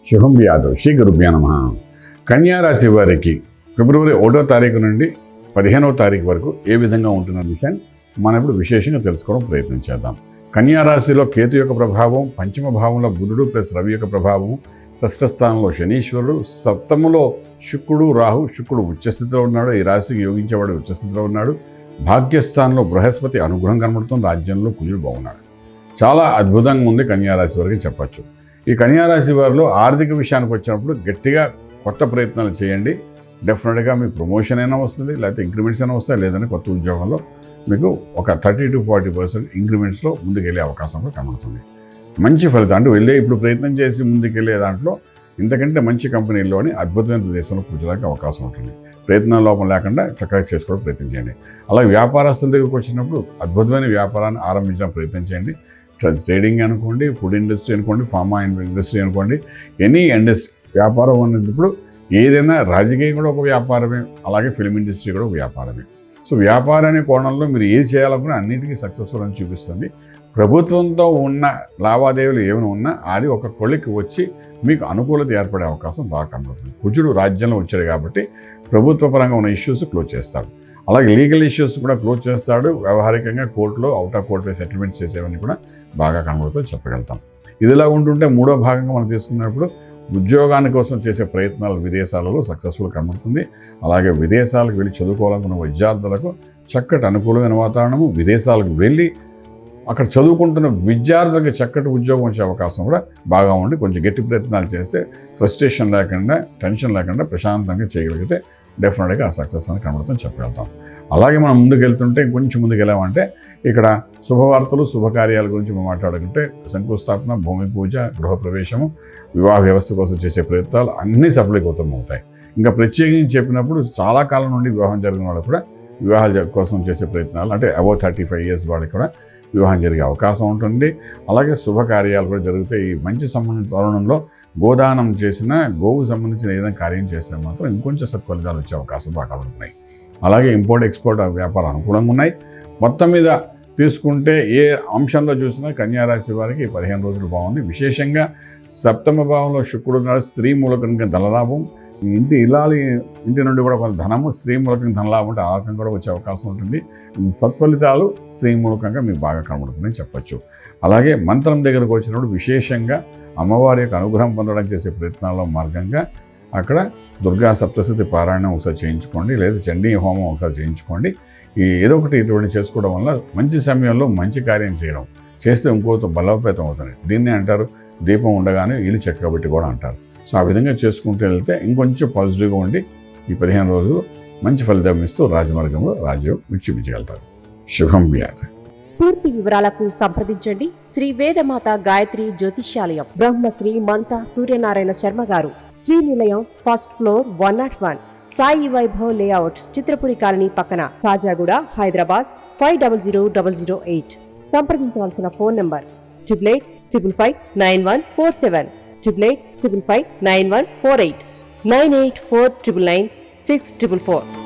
శుభం యాదవ్ శ్రీ గురుభ్యో నమః. కన్యా రాశి వారికి ఫిబ్రవరి 1వ తారీఖు నుండి 15వ తారీఖు వరకు ఏ విధంగా ఉంటున్న విషయాన్ని మనం ఇప్పుడు విశేషంగా తెలుసుకోవడం ప్రయత్నం చేద్దాం. కన్యా రాశిలో కేతు యొక్క ప్రభావం, పంచమ భావంలో బుధుడు ప్లస్ రవి యొక్క ప్రభావం, షష్ఠ స్థానంలో శనీశ్వరుడు, సప్తములో శుక్రుడు రాహు. శుక్రుడు ఉచ్చస్థితిలో ఉన్నాడు, ఈ రాశికి యోగించేవాడు ఉచ్చస్థితిలో ఉన్నాడు. భాగ్యస్థానంలో బృహస్పతి అనుగ్రహం కనబడుతుంది, రాజ్యంలో కుజుడు బాగున్నాడు. చాలా అద్భుతంగా ఉంది కన్యా రాశి వారికి చెప్పచ్చు. ఈ కన్యా రాశి వారిలో ఆర్థిక విషయానికి వచ్చినప్పుడు గట్టిగా కొత్త ప్రయత్నాలు చేయండి. డెఫినెట్గా మీకు ప్రమోషన్ అయినా వస్తుంది, లేకపోతే ఇంక్రిమెంట్స్ అయినా వస్తాయి, లేదంటే కొత్త ఉద్యోగంలో మీకు ఒక 30 to 40% ఇంక్రిమెంట్స్లో ముందుకెళ్ళే అవకాశం కూడా కనబడుతుంది. మంచి ఫలితం అంటే ఇప్పుడు ప్రయత్నం చేసి ముందుకెళ్ళే దాంట్లో ఇంతకంటే మంచి కంపెనీల్లోని అద్భుతమైన ప్రదేశంలో కూర్చోడానికి అవకాశం ఉంటుంది. ప్రయత్నం లోపం లేకుండా చక్కగా చేసుకోవడం ప్రయత్నం చేయండి. అలాగే వ్యాపారస్తుల దగ్గరకు వచ్చినప్పుడు అద్భుతమైన వ్యాపారాన్ని ఆరంభించడం ప్రయత్నం చేయండి. ట్రేడింగ్ అనుకోండి, ఫుడ్ ఇండస్ట్రీ అనుకోండి, ఫార్మా ఇండస్ట్రీ అనుకోండి, ఎనీ ఇండస్ట్రీ వ్యాపారం అన్నప్పుడు ఏదైనా రాజకీయం కూడా ఒక వ్యాపారమే, అలాగే ఫిల్మ్ ఇండస్ట్రీ కూడా ఒక వ్యాపారమే. సో వ్యాపారం అనే కోణంలో మీరు ఏది చేయాలనుకున్నా అన్నిటికీ సక్సెస్ఫుల్ అని చూపిస్తుంది. ప్రభుత్వంతో ఉన్న లావాదేవీలు ఏమైనా ఉన్నా అది ఒక కొలికి వచ్చి మీకు అనుకూలత ఏర్పడే అవకాశం బాగా కనబడుతుంది. కుజుడు రాజ్యంలో వచ్చాడు కాబట్టి ప్రభుత్వ పరంగా ఉన్న ఇష్యూస్ క్లోజ్ చేస్తాడు. అలాగే లీగల్ ఇష్యూస్ కూడా క్లోజ్ చేస్తాడు. వ్యవహారికంగా కోర్టులో అవుట్ ఆఫ్ కోర్టులో సెటిల్మెంట్స్ చేసేవన్నీ కూడా బాగా కనబడుతూ చెప్పగలుగుతాం. ఇదిలా ఉంటుంటే మూడో భాగంగా మనం తీసుకున్నప్పుడు ఉద్యోగాని కోసం చేసే ప్రయత్నాలు విదేశాలలో సక్సెస్ఫుల్ కనబడుతుంది. అలాగే విదేశాలకు వెళ్ళి చదువుకోవాలనుకున్న విద్యార్థులకు చక్కటి అనుకూలమైన వాతావరణము, విదేశాలకు వెళ్ళి అక్కడ చదువుకుంటున్న విద్యార్థులకు చక్కటి ఉద్యోగం వచ్చే అవకాశం కూడా బాగా ఉండి కొంచెం గట్టి ప్రయత్నాలు చేస్తే ఫ్రస్ట్రేషన్ లేకుండా, టెన్షన్ లేకుండా ప్రశాంతంగా చేయగలిగితే డెఫినెట్గా ఆ సక్సెస్ అని కనబడుతుంది చెప్పగలుగుతాం. అలాగే మనం ముందుకు వెళ్తుంటే ఇంకొంచెం ముందుకు వెళ్ళామంటే ఇక్కడ శుభవార్తలు, శుభకార్యాల గురించి మనం మాట్లాడుకుంటే శంకుస్థాపన, భూమి పూజ, గృహప్రవేశము, వివాహ వ్యవస్థ కోసం చేసే ప్రయత్నాలు అన్నీ సఫలీకృతం అవుతాయి. ఇంకా ప్రత్యేకించి చెప్పినప్పుడు చాలా కాలం నుండి వివాహం జరిగిన వాళ్ళు కూడా వివాహాల కోసం చేసే ప్రయత్నాలు అంటే అబౌవ్ 35 years వాళ్ళకి కూడా వివాహం జరిగే అవకాశం ఉంటుంది. అలాగే శుభకార్యాలు కూడా జరుగుతాయి. ఈ మంచి సంబంధించిన తరుణంలో గోదానం చేసిన, గోవు సంబంధించిన ఏదైనా కార్యం చేస్తే మాత్రం ఇంకొంచెం సత్ఫలితాలు వచ్చే అవకాశం బాగా కలుగుతున్నాయి. అలాగే ఇంపోర్ట్ ఎక్స్పోర్ట్ వ్యాపారం అనుకూలంగా ఉన్నాయి. మొత్తం మీద తీసుకుంటే ఏ అంశంలో చూసినా కన్యా రాశి వారికి 15 రోజులు బాగుంది. విశేషంగా సప్తమ భావంలో శుక్రుడు ఉన్నాడు, స్త్రీ మూలకంగా ధనలాభం, ఇంటి నుండి కూడా కొంత ధనము, స్త్రీ మూలకంగా ధనలాభం అంటే ఆకం కూడా వచ్చే అవకాశం ఉంటుంది. సత్ఫలితాలు స్త్రీ మూలకంగా మీకు బాగా కనబడుతుందని చెప్పచ్చు. అలాగే మంత్రం దగ్గరకు వచ్చినప్పుడు విశేషంగా అమ్మవారి యొక్క అనుగ్రహం పొందడం చేసే ప్రయత్నాల్లో మార్గంగా అక్కడ దుర్గా సప్తశతి పారాయణం ఒకసారి చేయించుకోండి, లేదా చండీ హోమం ఒకసారి చేయించుకోండి. ఏదో ఒకటి ఇటువంటి చేసుకోవడం వల్ల మంచి సమయంలో మంచి కార్యం చేయడం చేస్తే ఇంకోతో బలోపేతం అవుతుంది. దీన్నే అంటారు దీపం ఉండగానే ఇల్లు చక్కబెట్టి కూడా అంటారు. సో ఆ విధంగా చేసుకుంటూ వెళ్తే ఇంకొంచెం పాజిటివ్గా ఉండి ఈ 15 రోజులు మంచి ఫలితం ఇస్తూ రాజమార్గంలో రాజ్యం చూపించగలుగుతారు. శుభం వ్యాధ. పూర్తి వివరాలకు సంప్రదించండి శ్రీ వేదమాత గాయత్రి జ్యోతిష్యాలయం, బ్రహ్మశ్రీ మంతా సూర్యనారాయణ శర్మ గారు, Srinilayam, first floor, 101, Sai Vaibhav layout, Chitrapuri colony పక్కన, కాజాగూడ, హైదరాబాద్ 500008. సంప్రదించవలసిన ఫోన్ నంబర్ 8855559147, 8855559148, 9849996644.